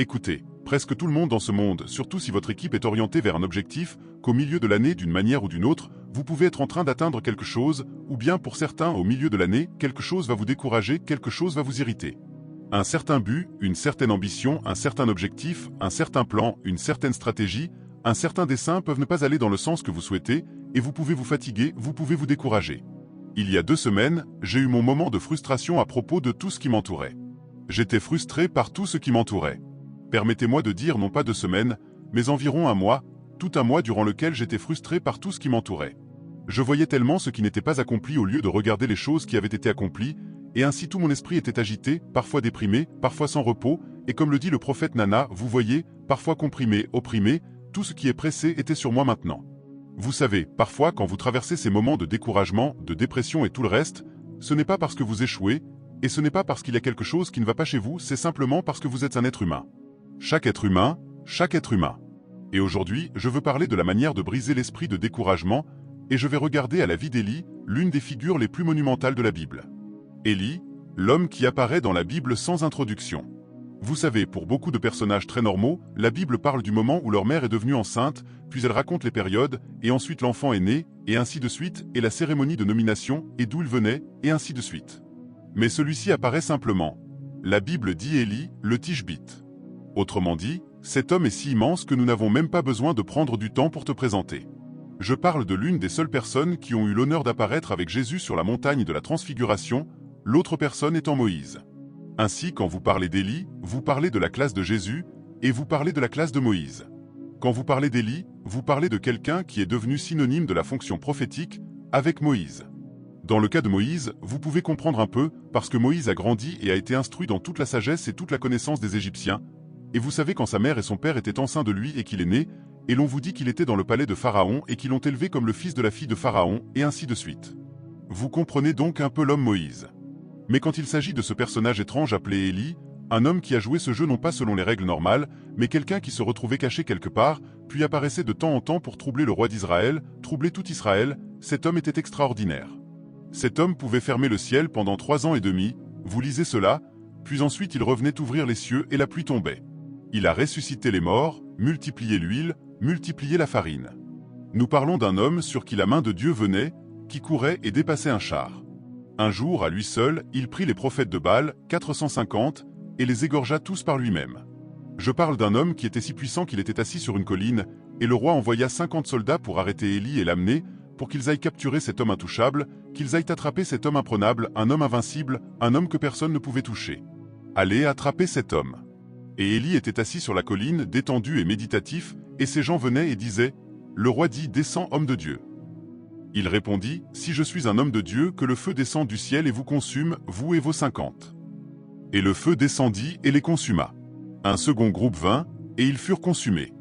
Écoutez, presque tout le monde dans ce monde, surtout si votre équipe est orientée vers un objectif, qu'au milieu de l'année d'une manière ou d'une autre, vous pouvez être en train d'atteindre quelque chose, ou bien pour certains au milieu de l'année, quelque chose va vous décourager, quelque chose va vous irriter. Un certain but, une certaine ambition, un certain objectif, un certain plan, une certaine stratégie, un certain dessein peuvent ne pas aller dans le sens que vous souhaitez, et vous pouvez vous fatiguer, vous pouvez vous décourager. Il y a 2 semaines, j'ai eu mon moment de frustration à propos de tout ce qui m'entourait. J'étais frustré par tout ce qui m'entourait. Permettez-moi de dire non pas 2 semaines, mais environ un mois, tout un mois durant lequel j'étais frustré par tout ce qui m'entourait. Je voyais tellement ce qui n'était pas accompli au lieu de regarder les choses qui avaient été accomplies, et ainsi tout mon esprit était agité, parfois déprimé, parfois sans repos, et comme le dit le prophète Nana, vous voyez, parfois comprimé, opprimé, tout ce qui est pressé était sur moi maintenant. Vous savez, parfois quand vous traversez ces moments de découragement, de dépression et tout le reste, ce n'est pas parce que vous échouez, et ce n'est pas parce qu'il y a quelque chose qui ne va pas chez vous, c'est simplement parce que vous êtes un être humain. Chaque être humain, chaque être humain. Et aujourd'hui, je veux parler de la manière de briser l'esprit de découragement, et je vais regarder à la vie d'Élie, l'une des figures les plus monumentales de la Bible. Élie, l'homme qui apparaît dans la Bible sans introduction. Vous savez, pour beaucoup de personnages très normaux, la Bible parle du moment où leur mère est devenue enceinte, puis elle raconte les périodes, et ensuite l'enfant est né, et ainsi de suite, et la cérémonie de nomination, et d'où il venait, et ainsi de suite. Mais celui-ci apparaît simplement. La Bible dit Élie, le Tishbite. Autrement dit, cet homme est si immense que nous n'avons même pas besoin de prendre du temps pour te présenter. Je parle de l'une des seules personnes qui ont eu l'honneur d'apparaître avec Jésus sur la montagne de la Transfiguration, l'autre personne étant Moïse. Ainsi, quand vous parlez d'Élie, vous parlez de la classe de Jésus, et vous parlez de la classe de Moïse. Quand vous parlez d'Élie, vous parlez de quelqu'un qui est devenu synonyme de la fonction prophétique, avec Moïse. Dans le cas de Moïse, vous pouvez comprendre un peu, parce que Moïse a grandi et a été instruit dans toute la sagesse et toute la connaissance des Égyptiens, et vous savez quand sa mère et son père étaient enceints de lui et qu'il est né, et l'on vous dit qu'il était dans le palais de Pharaon et qu'ils l'ont élevé comme le fils de la fille de Pharaon, et ainsi de suite. Vous comprenez donc un peu l'homme Moïse. Mais quand il s'agit de ce personnage étrange appelé Élie, un homme qui a joué ce jeu non pas selon les règles normales, mais quelqu'un qui se retrouvait caché quelque part, puis apparaissait de temps en temps pour troubler le roi d'Israël, troubler tout Israël, cet homme était extraordinaire. Cet homme pouvait fermer le ciel pendant 3 ans et demi, vous lisez cela, puis ensuite il revenait ouvrir les cieux et la pluie tombait. Il a ressuscité les morts, multiplié l'huile, multiplié la farine. Nous parlons d'un homme sur qui la main de Dieu venait, qui courait et dépassait un char. Un jour, à lui seul, il prit les prophètes de Baal, 450, et les égorgea tous par lui-même. Je parle d'un homme qui était si puissant qu'il était assis sur une colline, et le roi envoya 50 soldats pour arrêter Élie et l'amener, pour qu'ils aillent capturer cet homme intouchable, qu'ils aillent attraper cet homme imprenable, un homme invincible, un homme que personne ne pouvait toucher. Allez attraper cet homme. Et Élie était assis sur la colline, détendu et méditatif, et ces gens venaient et disaient, « Le roi dit, descends, homme de Dieu. » Il répondit, « Si je suis un homme de Dieu, que le feu descende du ciel et vous consume, vous et vos 50. » Et le feu descendit et les consuma. Un second groupe vint, et ils furent consumés.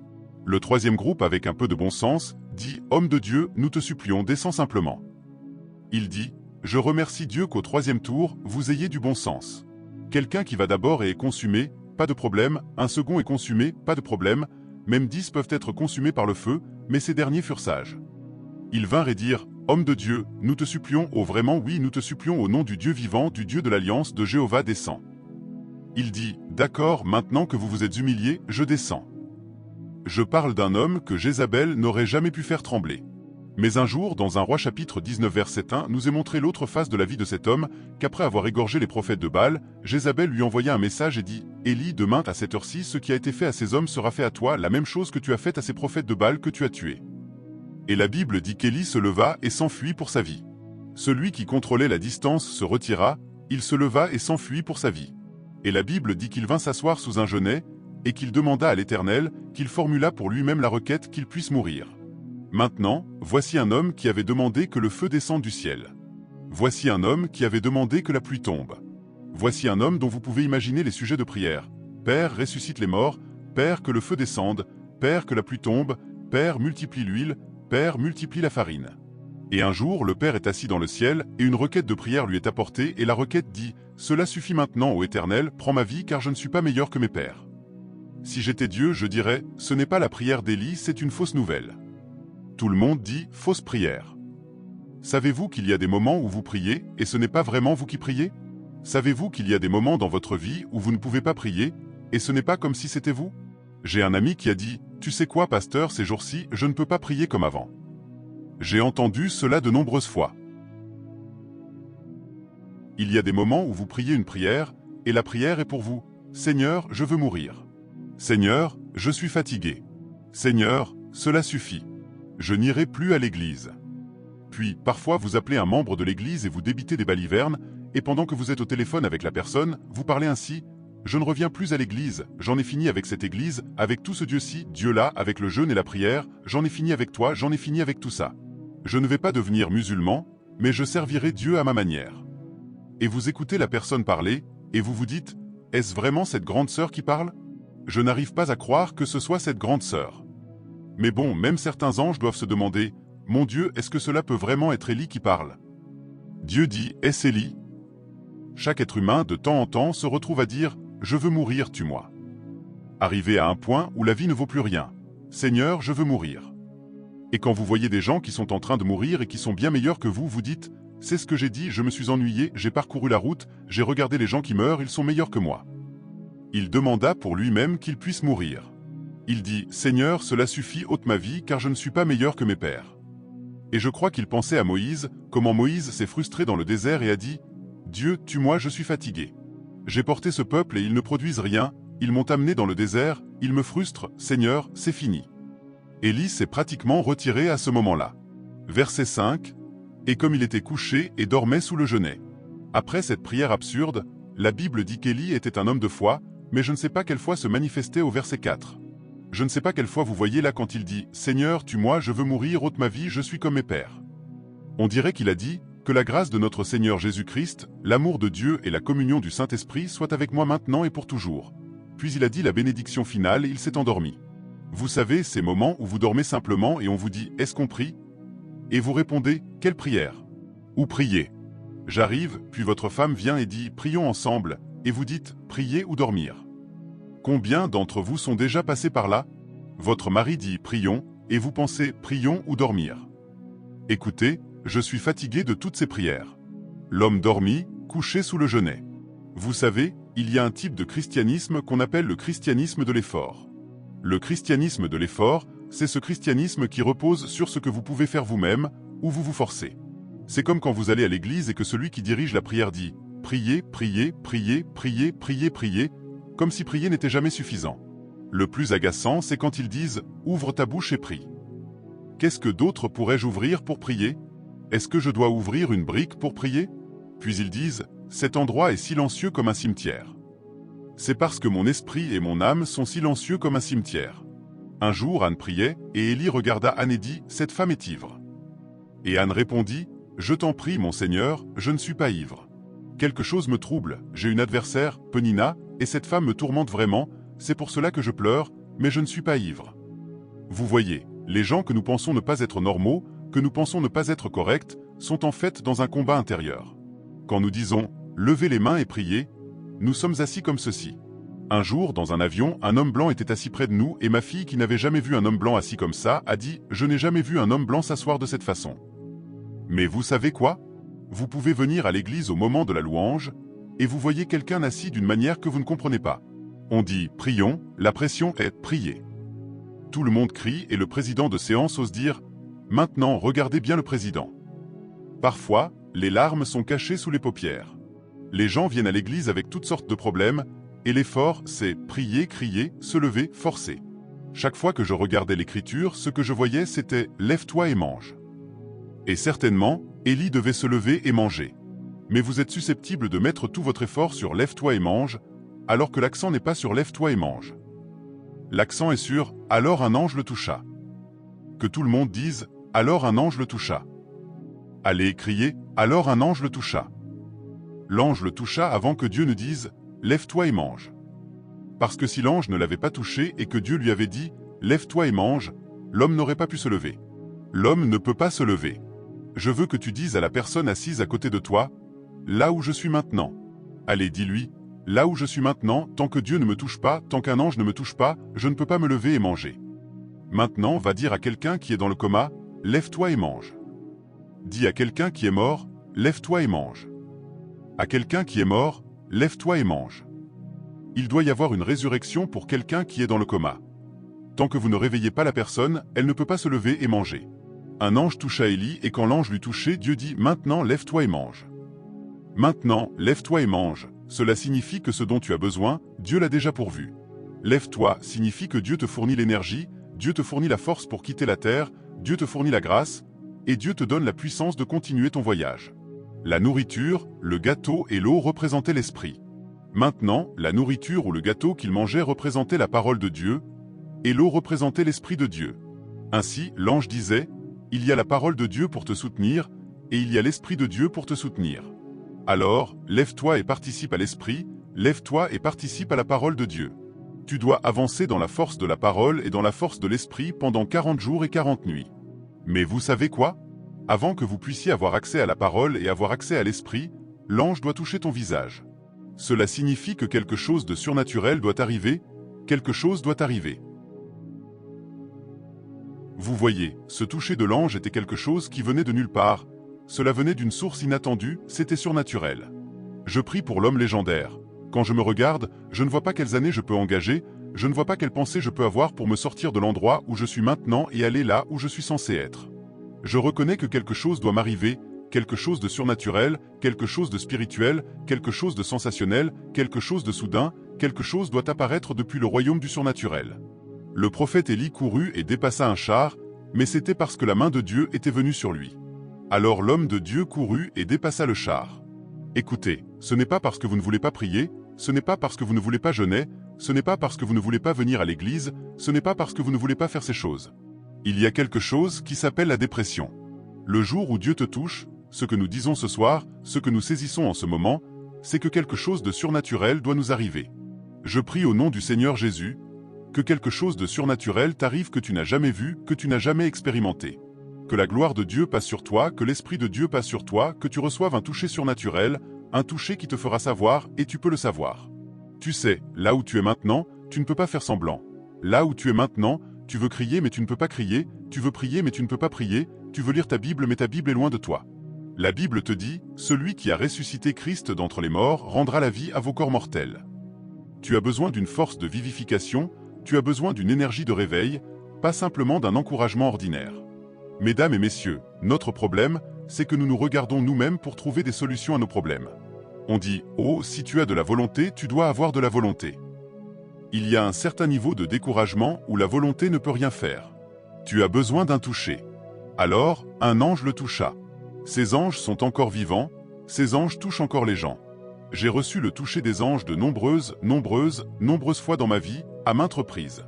Le troisième groupe, avec un peu de bon sens, dit, « Homme de Dieu, nous te supplions, descends simplement. » Il dit, « Je remercie Dieu qu'au 3e tour, vous ayez du bon sens. Quelqu'un qui va d'abord et est consumé, pas de problème, un second est consumé, pas de problème, même 10 peuvent être consumés par le feu, mais ces derniers furent sages. » Ils vinrent et dirent, « Homme de Dieu, nous te supplions, oh vraiment oui, nous te supplions au nom du Dieu vivant, du Dieu de l'Alliance, de Jéhovah, descends. » Il dit, « D'accord, maintenant que vous vous êtes humiliés, je descends. » Je parle d'un homme que Jézabel n'aurait jamais pu faire trembler. Mais un jour, dans un roi chapitre 19 verset 1, nous est montré l'autre face de la vie de cet homme, qu'après avoir égorgé les prophètes de Baal, Jézabel lui envoya un message et dit, « Élie, demain à cette heure-ci, ce qui a été fait à ces hommes sera fait à toi, la même chose que tu as faite à ces prophètes de Baal que tu as tués. » Et la Bible dit qu'Élie se leva et s'enfuit pour sa vie. Celui qui contrôlait la distance se retira, il se leva et s'enfuit pour sa vie. Et la Bible dit qu'il vint s'asseoir sous un genêt, et qu'il demanda à l'Éternel, qu'il formula pour lui-même la requête qu'il puisse mourir. Maintenant, voici un homme qui avait demandé que le feu descende du ciel. Voici un homme qui avait demandé que la pluie tombe. Voici un homme dont vous pouvez imaginer les sujets de prière. Père, ressuscite les morts. Père, que le feu descende. Père, que la pluie tombe. Père, multiplie l'huile. Père, multiplie la farine. Et un jour, le Père est assis dans le ciel, et une requête de prière lui est apportée, et la requête dit, « Cela suffit maintenant, ô Éternel, prends ma vie, car je ne suis pas meilleur que mes pères. » Si j'étais Dieu, je dirais, ce n'est pas la prière d'Élie, c'est une fausse nouvelle. Tout le monde dit, fausse prière. Savez-vous qu'il y a des moments où vous priez, et ce n'est pas vraiment vous qui priez? Savez-vous qu'il y a des moments dans votre vie où vous ne pouvez pas prier, Et ce n'est pas comme si c'était vous? J'ai un ami qui a dit « Tu sais quoi, pasteur, ces jours-ci, je ne peux pas prier comme avant. » J'ai entendu cela de nombreuses fois. Il y a des moments où vous priez une prière, et la prière est pour vous. « Seigneur, je veux mourir. Seigneur, je suis fatigué. Seigneur, cela suffit. Je n'irai plus à l'église. » Puis, parfois, vous appelez un membre de l'église et vous débitez des balivernes, et pendant que vous êtes au téléphone avec la personne, vous parlez ainsi « Je ne reviens plus à l'église, j'en ai fini avec cette église, avec tout ce Dieu-ci, Dieu-là, avec le jeûne et la prière, j'en ai fini avec toi, j'en ai fini avec tout ça. Je ne vais pas devenir musulman, mais je servirai Dieu à ma manière. » Et vous écoutez la personne parler, et vous vous dites « Est-ce vraiment cette grande sœur qui parle? Je n'arrive pas à croire que ce soit cette grande sœur. » Mais bon, même certains anges doivent se demander « Mon Dieu, est-ce que cela peut vraiment être Élie qui parle? » Dieu dit « Est-ce Élie? » Chaque être humain, de temps en temps, se retrouve à dire « Je veux mourir, tue-moi. » Arrivé à un point où la vie ne vaut plus rien. « Seigneur, je veux mourir. » Et quand vous voyez des gens qui sont en train de mourir et qui sont bien meilleurs que vous dites « C'est ce que j'ai dit, je me suis ennuyé, j'ai parcouru la route, j'ai regardé les gens qui meurent, ils sont meilleurs que moi. » Il demanda pour lui-même qu'il puisse mourir. Il dit « Seigneur, cela suffit, ôte ma vie, car je ne suis pas meilleur que mes pères. » Et je crois qu'il pensait à Moïse, comment Moïse s'est frustré dans le désert et a dit « Dieu, tue-moi, je suis fatigué. J'ai porté ce peuple et ils ne produisent rien, ils m'ont amené dans le désert, ils me frustrent, Seigneur, c'est fini. » Élie s'est pratiquement retiré à ce moment-là. Verset 5. Et comme il était couché et dormait sous le genêt. Après cette prière absurde, la Bible dit qu'Élie était un homme de foi, mais je ne sais pas quelle foi se manifestait au verset 4. Je ne sais pas quelle foi vous voyez là quand il dit « Seigneur, tue-moi, je veux mourir, ôte ma vie, je suis comme mes pères. » On dirait qu'il a dit « Que la grâce de notre Seigneur Jésus-Christ, l'amour de Dieu et la communion du Saint-Esprit soient avec moi maintenant et pour toujours. » Puis il a dit la bénédiction finale et il s'est endormi. Vous savez, ces moments où vous dormez simplement et on vous dit « Est-ce qu'on prie ?» Et vous répondez « Quelle prière ?» Ou « Prier. » J'arrive, puis votre femme vient et dit « Prions ensemble » et vous dites « Prier ou dormir ?» Combien d'entre vous sont déjà passés par là? Votre mari dit « Prions » et vous pensez « Prions ou dormir ?» Écoutez, je suis fatigué de toutes ces prières. L'homme dormi, couché sous le genêt. Vous savez, il y a un type de christianisme qu'on appelle le christianisme de l'effort. Le christianisme de l'effort, c'est ce christianisme qui repose sur ce que vous pouvez faire vous-même, ou vous vous forcez. C'est comme quand vous allez à l'église et que celui qui dirige la prière dit « Priez, priez, priez, priez, priez, priez », comme si prier n'était jamais suffisant. Le plus agaçant, c'est quand ils disent « Ouvre ta bouche et prie ». Qu'est-ce que d'autre pourrais-je ouvrir pour prier? Est-ce que je dois ouvrir une brique pour prier? Puis ils disent « Cet endroit est silencieux comme un cimetière. » C'est parce que mon esprit et mon âme sont silencieux comme un cimetière. Un jour, Anne priait, et Élie regarda Anne et dit « Cette femme est ivre. » Et Anne répondit « Je t'en prie, mon Seigneur, je ne suis pas ivre. Quelque chose me trouble, j'ai une adversaire, Penina, et cette femme me tourmente vraiment, c'est pour cela que je pleure, mais je ne suis pas ivre. » Vous voyez, les gens que nous pensons ne pas être normaux, que nous pensons ne pas être corrects, sont en fait dans un combat intérieur. Quand nous disons « Levez les mains et priez », nous sommes assis comme ceci. Un jour, dans un avion, un homme blanc était assis près de nous et ma fille qui n'avait jamais vu un homme blanc assis comme ça a dit « Je n'ai jamais vu un homme blanc s'asseoir de cette façon. » Mais vous savez quoi? Vous pouvez venir à l'église au moment de la louange et vous voyez quelqu'un assis d'une manière que vous ne comprenez pas. On dit « Prions », la pression est « Priez ». Tout le monde crie et le président de séance ose dire « Maintenant, regardez bien le président. » Parfois, les larmes sont cachées sous les paupières. Les gens viennent à l'église avec toutes sortes de problèmes, et l'effort, c'est prier, crier, se lever, forcer. Chaque fois que je regardais l'écriture, ce que je voyais, c'était « Lève-toi et mange ». Et certainement, Élie devait se lever et manger. Mais vous êtes susceptible de mettre tout votre effort sur « Lève-toi et mange », alors que l'accent n'est pas sur « Lève-toi et mange ». L'accent est sur « Alors un ange le toucha ». Que tout le monde dise « Alors un ange le toucha ». Allez crier « Alors un ange le toucha ». L'ange le toucha avant que Dieu ne dise « Lève-toi et mange ». Parce que si l'ange ne l'avait pas touché et que Dieu lui avait dit « Lève-toi et mange », l'homme n'aurait pas pu se lever. L'homme ne peut pas se lever. Je veux que tu dises à la personne assise à côté de toi « Là où je suis maintenant ». Allez, dis-lui « Là où je suis maintenant, tant que Dieu ne me touche pas, tant qu'un ange ne me touche pas, je ne peux pas me lever et manger. » Maintenant, va dire à quelqu'un qui est dans le coma « Lève-toi et mange ». Dis à quelqu'un qui est mort « Lève-toi et mange ». À quelqu'un qui est mort, lève-toi et mange. Il doit y avoir une résurrection pour quelqu'un qui est dans le coma. Tant que vous ne réveillez pas la personne, elle ne peut pas se lever et manger. Un ange toucha Élie et quand l'ange l'eut touché, Dieu dit « Maintenant, lève-toi et mange. » Maintenant, lève-toi et mange. Cela signifie que ce dont tu as besoin, Dieu l'a déjà pourvu. Lève-toi signifie que Dieu te fournit l'énergie, Dieu te fournit la force pour quitter la terre, Dieu te fournit la grâce, et Dieu te donne la puissance de continuer ton voyage. La nourriture, le gâteau et l'eau représentaient l'esprit. Maintenant, la nourriture ou le gâteau qu'il mangeait représentait la parole de Dieu, et l'eau représentait l'esprit de Dieu. Ainsi, l'ange disait, « Il y a la parole de Dieu pour te soutenir, et il y a l'esprit de Dieu pour te soutenir. Alors, lève-toi et participe à l'esprit, lève-toi et participe à la parole de Dieu. » Tu dois avancer dans la force de la parole et dans la force de l'esprit pendant 40 jours et 40 nuits. Mais vous savez quoi? Avant que vous puissiez avoir accès à la parole et avoir accès à l'esprit, l'ange doit toucher ton visage. Cela signifie que quelque chose de surnaturel doit arriver, quelque chose doit arriver. Vous voyez, ce toucher de l'ange était quelque chose qui venait de nulle part. Cela venait d'une source inattendue, c'était surnaturel. Je prie pour l'homme légendaire. Quand je me regarde, je ne vois pas quelles années je peux engager, je ne vois pas quelles pensées je peux avoir pour me sortir de l'endroit où je suis maintenant et aller là où je suis censé être. Je reconnais que quelque chose doit m'arriver, quelque chose de surnaturel, quelque chose de spirituel, quelque chose de sensationnel, quelque chose de soudain, quelque chose doit apparaître depuis le royaume du surnaturel. Le prophète Élie courut et dépassa un char, mais c'était parce que la main de Dieu était venue sur lui. Alors l'homme de Dieu courut et dépassa le char. Écoutez, ce n'est pas parce que vous ne voulez pas prier, ce n'est pas parce que vous ne voulez pas jeûner, ce n'est pas parce que vous ne voulez pas venir à l'église, ce n'est pas parce que vous ne voulez pas faire ces choses. Il y a quelque chose qui s'appelle la dépression. Le jour où Dieu te touche, ce que nous disons ce soir, ce que nous saisissons en ce moment, c'est que quelque chose de surnaturel doit nous arriver. Je prie au nom du Seigneur Jésus, que quelque chose de surnaturel t'arrive que tu n'as jamais vu, que tu n'as jamais expérimenté. Que la gloire de Dieu passe sur toi, que l'Esprit de Dieu passe sur toi, que tu reçoives un toucher surnaturel, un toucher qui te fera savoir, et tu peux le savoir. Tu sais, là où tu es maintenant, tu ne peux pas faire semblant. Là où tu es maintenant, tu veux crier mais tu ne peux pas crier, tu veux prier mais tu ne peux pas prier, tu veux lire ta Bible mais ta Bible est loin de toi. La Bible te dit, celui qui a ressuscité Christ d'entre les morts rendra la vie à vos corps mortels. Tu as besoin d'une force de vivification, tu as besoin d'une énergie de réveil, pas simplement d'un encouragement ordinaire. Mesdames et messieurs, notre problème, c'est que nous nous regardons nous-mêmes pour trouver des solutions à nos problèmes. On dit « Oh, si tu as de la volonté, tu dois avoir de la volonté ». Il y a un certain niveau de découragement où la volonté ne peut rien faire. Tu as besoin d'un toucher. Alors, un ange le toucha. Ces anges sont encore vivants, ces anges touchent encore les gens. J'ai reçu le toucher des anges de nombreuses fois dans ma vie, à maintes reprises.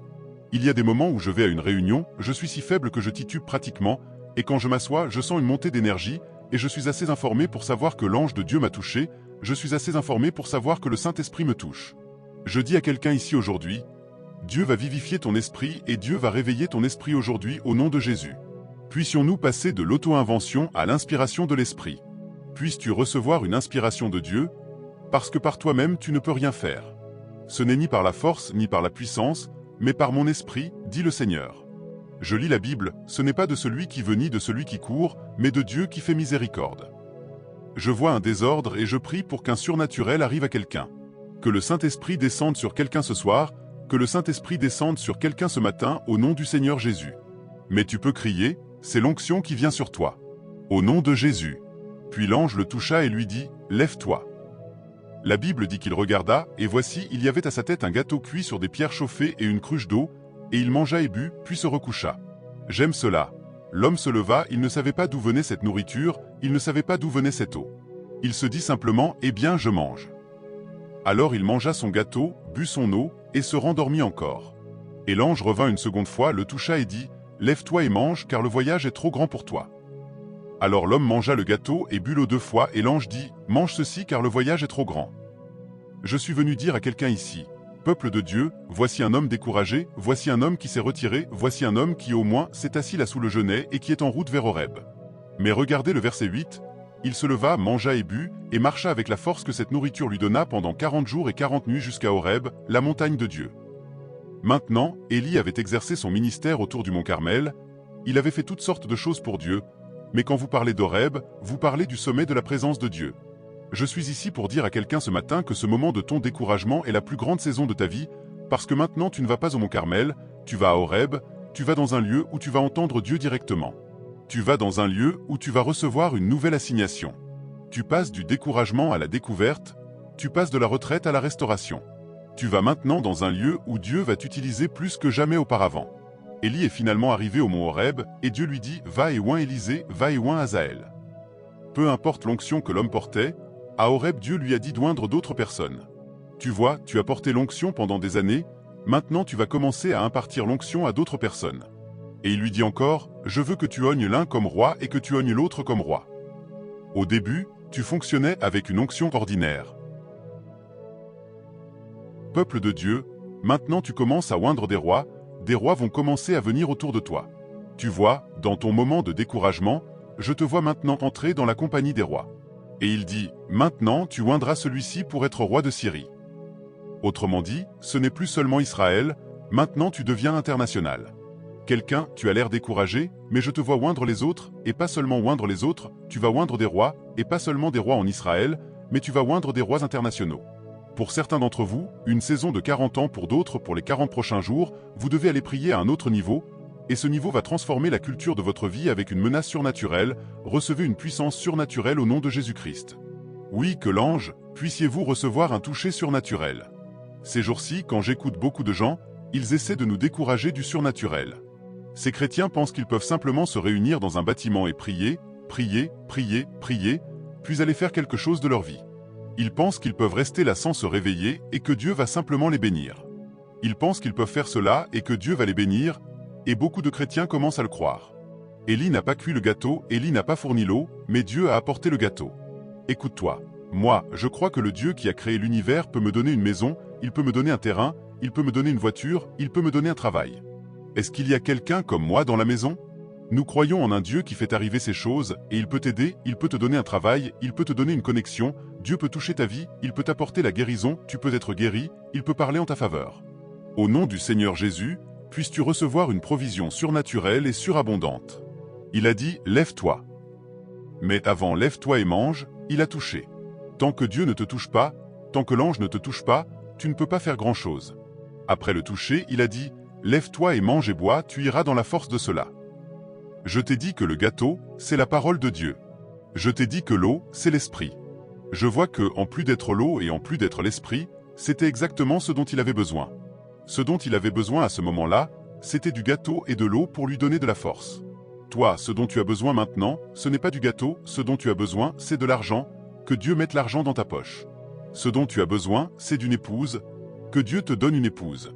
Il y a des moments où je vais à une réunion, je suis si faible que je titube pratiquement, et quand je m'assois, je sens une montée d'énergie, et je suis assez informé pour savoir que l'ange de Dieu m'a touché, je suis assez informé pour savoir que le Saint-Esprit me touche. Je dis à quelqu'un ici aujourd'hui, Dieu va vivifier ton esprit et Dieu va réveiller ton esprit aujourd'hui au nom de Jésus. Puissions-nous passer de l'auto-invention à l'inspiration de l'esprit. Puisses-tu recevoir une inspiration de Dieu, parce que par toi-même tu ne peux rien faire. Ce n'est ni par la force ni par la puissance, mais par mon esprit, dit le Seigneur. Je lis la Bible, ce n'est pas de celui qui veut ni de celui qui court, mais de Dieu qui fait miséricorde. Je vois un désordre et je prie pour qu'un surnaturel arrive à quelqu'un. Que le Saint-Esprit descende sur quelqu'un ce soir, que le Saint-Esprit descende sur quelqu'un ce matin au nom du Seigneur Jésus. Mais tu peux crier, c'est l'onction qui vient sur toi. Au nom de Jésus. Puis l'ange le toucha et lui dit, lève-toi. La Bible dit qu'il regarda, et voici, il y avait à sa tête un gâteau cuit sur des pierres chauffées et une cruche d'eau, et il mangea et but, puis se recoucha. J'aime cela. L'homme se leva, il ne savait pas d'où venait cette nourriture, il ne savait pas d'où venait cette eau. Il se dit simplement, eh bien je mange. Alors il mangea son gâteau, but son eau, et se rendormit encore. Et l'ange revint une seconde fois, le toucha et dit, lève-toi et mange, car le voyage est trop grand pour toi. Alors l'homme mangea le gâteau et but l'eau 2 fois, et l'ange dit, mange ceci car le voyage est trop grand. Je suis venu dire à quelqu'un ici, peuple de Dieu, voici un homme découragé, voici un homme qui s'est retiré, voici un homme qui au moins s'est assis là sous le genêt et qui est en route vers Horeb. Mais regardez le verset 8, il se leva, mangea et but, et marcha avec la force que cette nourriture lui donna pendant 40 jours et 40 nuits jusqu'à Horeb, la montagne de Dieu. Maintenant, Élie avait exercé son ministère autour du mont Carmel, il avait fait toutes sortes de choses pour Dieu, mais quand vous parlez d'Horeb, vous parlez du sommet de la présence de Dieu. Je suis ici pour dire à quelqu'un ce matin que ce moment de ton découragement est la plus grande saison de ta vie, parce que maintenant tu ne vas pas au Mont Carmel, tu vas à Horeb, tu vas dans un lieu où tu vas entendre Dieu directement. Tu vas dans un lieu où tu vas recevoir une nouvelle assignation. Tu passes du découragement à la découverte, tu passes de la retraite à la restauration. Tu vas maintenant dans un lieu où Dieu va t'utiliser plus que jamais auparavant. Élie est finalement arrivé au mont Horeb, et Dieu lui dit « Va et oins Élisée, va et oins Hazaël ». Peu importe l'onction que l'homme portait, à Horeb Dieu lui a dit d'oindre d'autres personnes. Tu vois, tu as porté l'onction pendant des années, maintenant tu vas commencer à impartir l'onction à d'autres personnes. Et il lui dit encore « Je veux que tu ognes l'un comme roi et que tu ognes l'autre comme roi ». Au début, tu fonctionnais avec une onction ordinaire. Peuple de Dieu, maintenant tu commences à oindre des rois vont commencer à venir autour de toi. Tu vois, dans ton moment de découragement, je te vois maintenant entrer dans la compagnie des rois. Et il dit, maintenant tu oindras celui-ci pour être roi de Syrie. Autrement dit, ce n'est plus seulement Israël, maintenant tu deviens international. Quelqu'un, tu as l'air découragé, mais je te vois oindre les autres, et pas seulement oindre les autres, tu vas oindre des rois, et pas seulement des rois en Israël, mais tu vas oindre des rois internationaux. Pour certains d'entre vous, une saison de 40 ans, pour d'autres pour les 40 prochains jours, vous devez aller prier à un autre niveau, et ce niveau va transformer la culture de votre vie avec une menace surnaturelle. Recevez une puissance surnaturelle au nom de Jésus-Christ. Oui, que l'ange, puissiez-vous recevoir un toucher surnaturel. Ces jours-ci, quand j'écoute beaucoup de gens, ils essaient de nous décourager du surnaturel. Ces chrétiens pensent qu'ils peuvent simplement se réunir dans un bâtiment et prier, prier, prier, prier, puis aller faire quelque chose de leur vie. Ils pensent qu'ils peuvent rester là sans se réveiller et que Dieu va simplement les bénir. Ils pensent qu'ils peuvent faire cela et que Dieu va les bénir, et beaucoup de chrétiens commencent à le croire. Élie n'a pas cuit le gâteau, Élie n'a pas fourni l'eau, mais Dieu a apporté le gâteau. Écoute-toi, moi, je crois que le Dieu qui a créé l'univers peut me donner une maison, il peut me donner un terrain, il peut me donner une voiture, il peut me donner un travail. Est-ce qu'il y a quelqu'un comme moi dans la maison? Nous croyons en un Dieu qui fait arriver ces choses, et il peut t'aider, il peut te donner un travail, il peut te donner une connexion, Dieu peut toucher ta vie, il peut t'apporter la guérison, tu peux être guéri, il peut parler en ta faveur. Au nom du Seigneur Jésus, puisses-tu recevoir une provision surnaturelle et surabondante. Il a dit, lève-toi. Mais avant lève-toi et mange, il a touché. Tant que Dieu ne te touche pas, tant que l'ange ne te touche pas, tu ne peux pas faire grand-chose. Après le toucher, il a dit, lève-toi et mange et bois, tu iras dans la force de cela. Je t'ai dit que le gâteau, c'est la parole de Dieu. Je t'ai dit que l'eau, c'est l'esprit. Je vois que, en plus d'être l'eau et en plus d'être l'esprit, c'était exactement ce dont il avait besoin. Ce dont il avait besoin à ce moment-là, c'était du gâteau et de l'eau pour lui donner de la force. Toi, ce dont tu as besoin maintenant, ce n'est pas du gâteau, ce dont tu as besoin, c'est de l'argent, que Dieu mette l'argent dans ta poche. Ce dont tu as besoin, c'est d'une épouse, que Dieu te donne une épouse.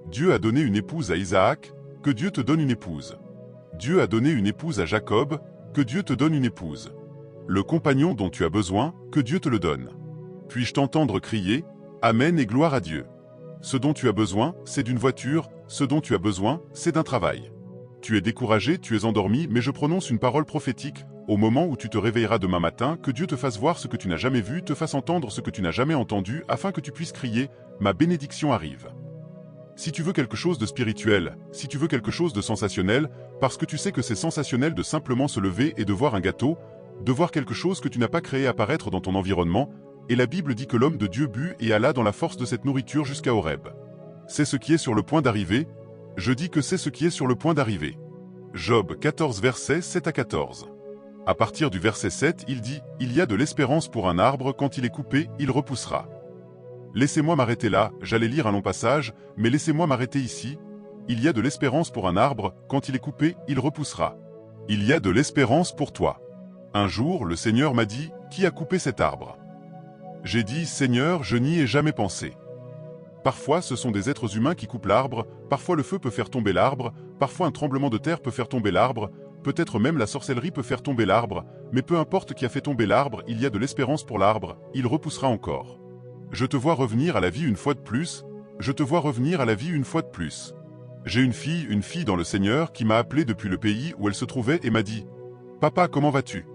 Dieu a donné une épouse à Isaac, que Dieu te donne une épouse. Dieu a donné une épouse à Jacob, que Dieu te donne une épouse. Le compagnon dont tu as besoin, que Dieu te le donne. Puis-je t'entendre crier, Amen et gloire à Dieu. Ce dont tu as besoin, c'est d'une voiture, ce dont tu as besoin, c'est d'un travail. Tu es découragé, tu es endormi, mais je prononce une parole prophétique, au moment où tu te réveilleras demain matin, que Dieu te fasse voir ce que tu n'as jamais vu, te fasse entendre ce que tu n'as jamais entendu, afin que tu puisses crier, ma bénédiction arrive. Si tu veux quelque chose de spirituel, si tu veux quelque chose de sensationnel, parce que tu sais que c'est sensationnel de simplement se lever et de voir un gâteau, de voir quelque chose que tu n'as pas créé apparaître dans ton environnement, et la Bible dit que l'homme de Dieu but et alla dans la force de cette nourriture jusqu'à Horeb. C'est ce qui est sur le point d'arriver, je dis que c'est ce qui est sur le point d'arriver. Job 14 versets 7 à 14. À partir du verset 7, il dit, « Il y a de l'espérance pour un arbre, quand il est coupé, il repoussera. » Laissez-moi m'arrêter là, j'allais lire un long passage, mais laissez-moi m'arrêter ici. Il y a de l'espérance pour un arbre, quand il est coupé, il repoussera. Il y a de l'espérance pour toi. Un jour, le Seigneur m'a dit, « Qui a coupé cet arbre ?» J'ai dit, « Seigneur, je n'y ai jamais pensé. » Parfois, ce sont des êtres humains qui coupent l'arbre, parfois le feu peut faire tomber l'arbre, parfois un tremblement de terre peut faire tomber l'arbre, peut-être même la sorcellerie peut faire tomber l'arbre, mais peu importe qui a fait tomber l'arbre, il y a de l'espérance pour l'arbre, il repoussera encore. Je te vois revenir à la vie une fois de plus, je te vois revenir à la vie une fois de plus. J'ai une fille dans le Seigneur qui m'a appelé depuis le pays où elle se trouvait et m'a dit, « Papa, comment vas-tu »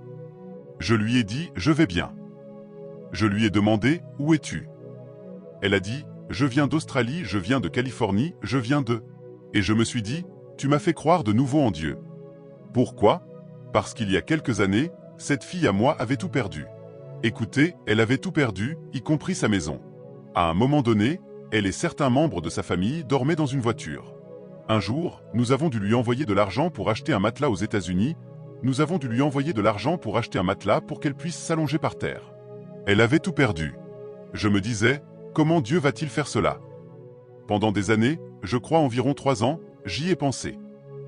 Je lui ai dit, « Je vais bien. » Je lui ai demandé, « Où es-tu » Elle a dit, « Je viens d'Australie, je viens de Californie, je viens de... » Et je me suis dit, « Tu m'as fait croire de nouveau en Dieu. » Pourquoi? Parce qu'il y a quelques années, cette fille à moi avait tout perdu. Écoutez, elle avait tout perdu, y compris sa maison. À un moment donné, elle et certains membres de sa famille dormaient dans une voiture. Un jour, nous avons dû lui envoyer de l'argent pour acheter un matelas aux États-Unis. Nous avons dû lui envoyer de l'argent pour acheter un matelas pour qu'elle puisse s'allonger par terre. Elle avait tout perdu. Je me disais, comment Dieu va-t-il faire cela? Pendant des années, je crois environ 3 ans, j'y ai pensé.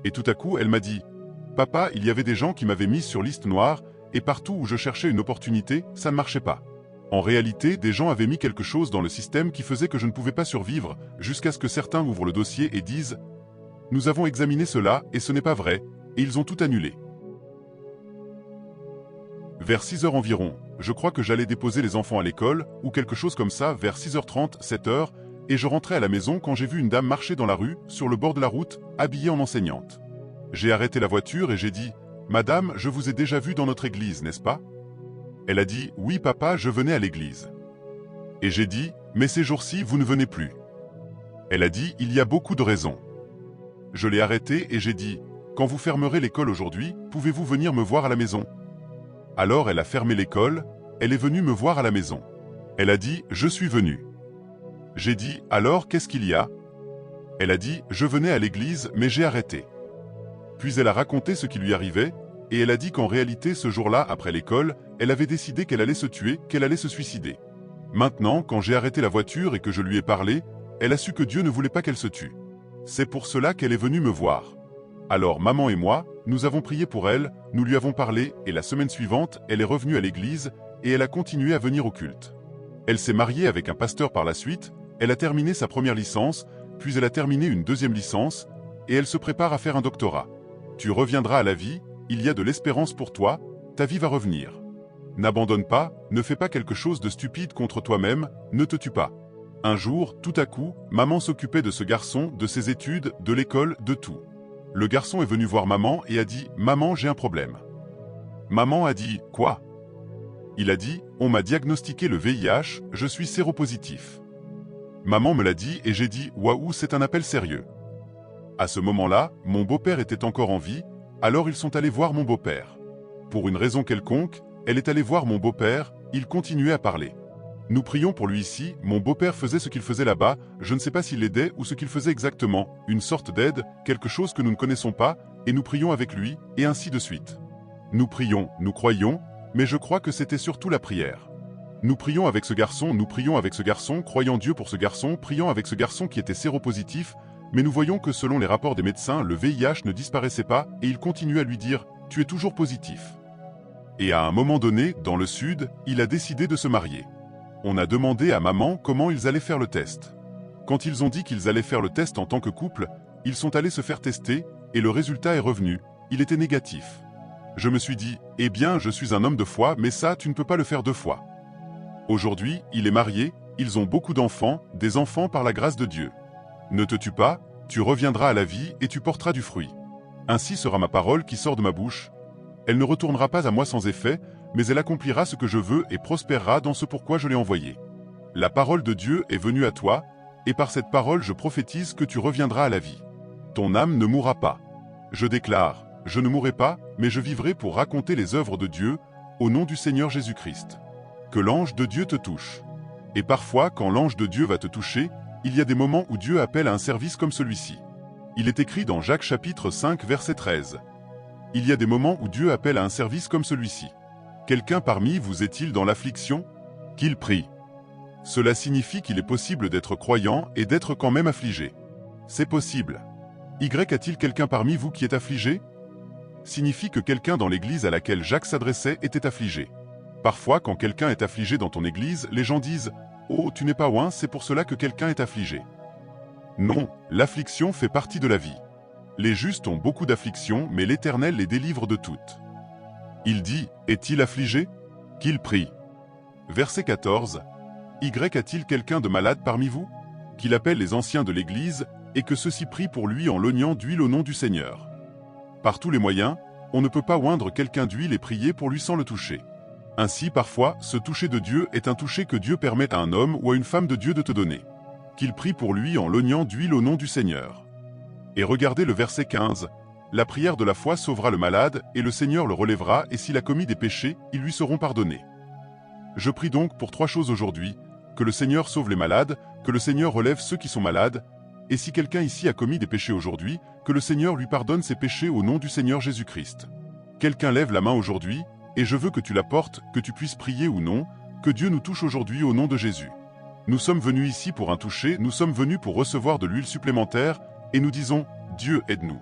Et tout à coup, elle m'a dit, « Papa, il y avait des gens qui m'avaient mis sur liste noire, et partout où je cherchais une opportunité, ça ne marchait pas. En réalité, des gens avaient mis quelque chose dans le système qui faisait que je ne pouvais pas survivre, jusqu'à ce que certains ouvrent le dossier et disent, « Nous avons examiné cela, et ce n'est pas vrai, et ils ont tout annulé. » Vers 6 heures environ, je crois que j'allais déposer les enfants à l'école, ou quelque chose comme ça, vers 6h30, 7h, et je rentrais à la maison quand j'ai vu une dame marcher dans la rue, sur le bord de la route, habillée en enseignante. J'ai arrêté la voiture et j'ai dit, « Madame, je vous ai déjà vue dans notre église, n'est-ce pas ?» Elle a dit, « Oui papa, je venais à l'église. » Et j'ai dit, « Mais ces jours-ci, vous ne venez plus. » Elle a dit, « Il y a beaucoup de raisons. » Je l'ai arrêtée et j'ai dit, « Quand vous fermerez l'école aujourd'hui, pouvez-vous venir me voir à la maison ?» Alors elle a fermé l'école, elle est venue me voir à la maison. Elle a dit, « Je suis venue. » J'ai dit, « Alors, qu'est-ce qu'il y a ?» Elle a dit, « Je venais à l'église, mais j'ai arrêté. » Puis elle a raconté ce qui lui arrivait, et elle a dit qu'en réalité, ce jour-là, après l'école, elle avait décidé qu'elle allait se tuer, qu'elle allait se suicider. Maintenant, quand j'ai arrêté la voiture et que je lui ai parlé, elle a su que Dieu ne voulait pas qu'elle se tue. C'est pour cela qu'elle est venue me voir. Alors maman et moi, nous avons prié pour elle, nous lui avons parlé, et la semaine suivante, elle est revenue à l'église, et elle a continué à venir au culte. Elle s'est mariée avec un pasteur par la suite, elle a terminé sa première licence, puis elle a terminé une deuxième licence, et elle se prépare à faire un doctorat. Tu reviendras à la vie, il y a de l'espérance pour toi, ta vie va revenir. N'abandonne pas, ne fais pas quelque chose de stupide contre toi-même, ne te tue pas. Un jour, tout à coup, maman s'occupait de ce garçon, de ses études, de l'école, de tout. Le garçon est venu voir maman et a dit « Maman, j'ai un problème. » Maman a dit « Quoi ?» Il a dit « On m'a diagnostiqué le VIH, je suis séropositif. » Maman me l'a dit et j'ai dit « Waouh, c'est un appel sérieux. » À ce moment-là, mon beau-père était encore en vie, alors ils sont allés voir mon beau-père. Pour une raison quelconque, elle est allée voir mon beau-père, il continuait à parler. Nous prions pour lui ici, mon beau-père faisait ce qu'il faisait là-bas, je ne sais pas s'il l'aidait ou ce qu'il faisait exactement, une sorte d'aide, quelque chose que nous ne connaissons pas, et nous prions avec lui, et ainsi de suite. Nous prions, nous croyons, mais je crois que c'était surtout la prière. Nous prions avec ce garçon, croyant Dieu pour ce garçon, priant avec ce garçon qui était séropositif, mais nous voyons que selon les rapports des médecins, le VIH ne disparaissait pas, et il continue à lui dire « Tu es toujours positif ». Et à un moment donné, dans le sud, il a décidé de se marier. On a demandé à maman comment ils allaient faire le test. Quand ils ont dit qu'ils allaient faire le test en tant que couple, ils sont allés se faire tester, et le résultat est revenu, il était négatif. Je me suis dit, eh bien, je suis un homme de foi, mais ça, tu ne peux pas le faire 2 fois. Aujourd'hui, il est marié, ils ont beaucoup d'enfants, des enfants par la grâce de Dieu. Ne te tue pas, tu reviendras à la vie et tu porteras du fruit. Ainsi sera ma parole qui sort de ma bouche. Elle ne retournera pas à moi sans effet, mais elle accomplira ce que je veux et prospérera dans ce pourquoi je l'ai envoyée. La parole de Dieu est venue à toi, et par cette parole je prophétise que tu reviendras à la vie. Ton âme ne mourra pas. Je déclare, je ne mourrai pas, mais je vivrai pour raconter les œuvres de Dieu, au nom du Seigneur Jésus-Christ. Que l'ange de Dieu te touche. Et parfois, quand l'ange de Dieu va te toucher, il y a des moments où Dieu appelle à un service comme celui-ci. Il est écrit dans Jacques chapitre 5 verset 13. Il y a des moments où Dieu appelle à un service comme celui-ci. Quelqu'un parmi vous est-il dans l'affliction? Qu'il prie. Cela signifie qu'il est possible d'être croyant et d'être quand même affligé. C'est possible. Y a-t-il quelqu'un parmi vous qui est affligé? Signifie que quelqu'un dans l'église à laquelle Jacques s'adressait était affligé. Parfois, quand quelqu'un est affligé dans ton église, les gens disent « Oh, tu n'es pas loin, c'est pour cela que quelqu'un est affligé. » Non, l'affliction fait partie de la vie. Les justes ont beaucoup d'afflictions, mais l'Éternel les délivre de toutes. Il dit « Est-il affligé? Qu'il prie. » Verset 14. Y a-t-il quelqu'un de malade parmi vous? Qu'il appelle les anciens de l'Église, et que ceux-ci prient pour lui en lognant d'huile au nom du Seigneur. Par tous les moyens, on ne peut pas oindre quelqu'un d'huile et prier pour lui sans le toucher. Ainsi, parfois, ce toucher de Dieu est un toucher que Dieu permet à un homme ou à une femme de Dieu de te donner. Qu'il prie pour lui en lognant d'huile au nom du Seigneur. Et regardez le verset 15. La prière de la foi sauvera le malade, et le Seigneur le relèvera, et s'il a commis des péchés, ils lui seront pardonnés. Je prie donc pour 3 choses aujourd'hui: que le Seigneur sauve les malades, que le Seigneur relève ceux qui sont malades, et si quelqu'un ici a commis des péchés aujourd'hui, que le Seigneur lui pardonne ses péchés au nom du Seigneur Jésus-Christ. Quelqu'un lève la main aujourd'hui, et je veux que tu la portes, que tu puisses prier ou non, que Dieu nous touche aujourd'hui au nom de Jésus. Nous sommes venus ici pour un toucher, nous sommes venus pour recevoir de l'huile supplémentaire, et nous disons: Dieu aide-nous.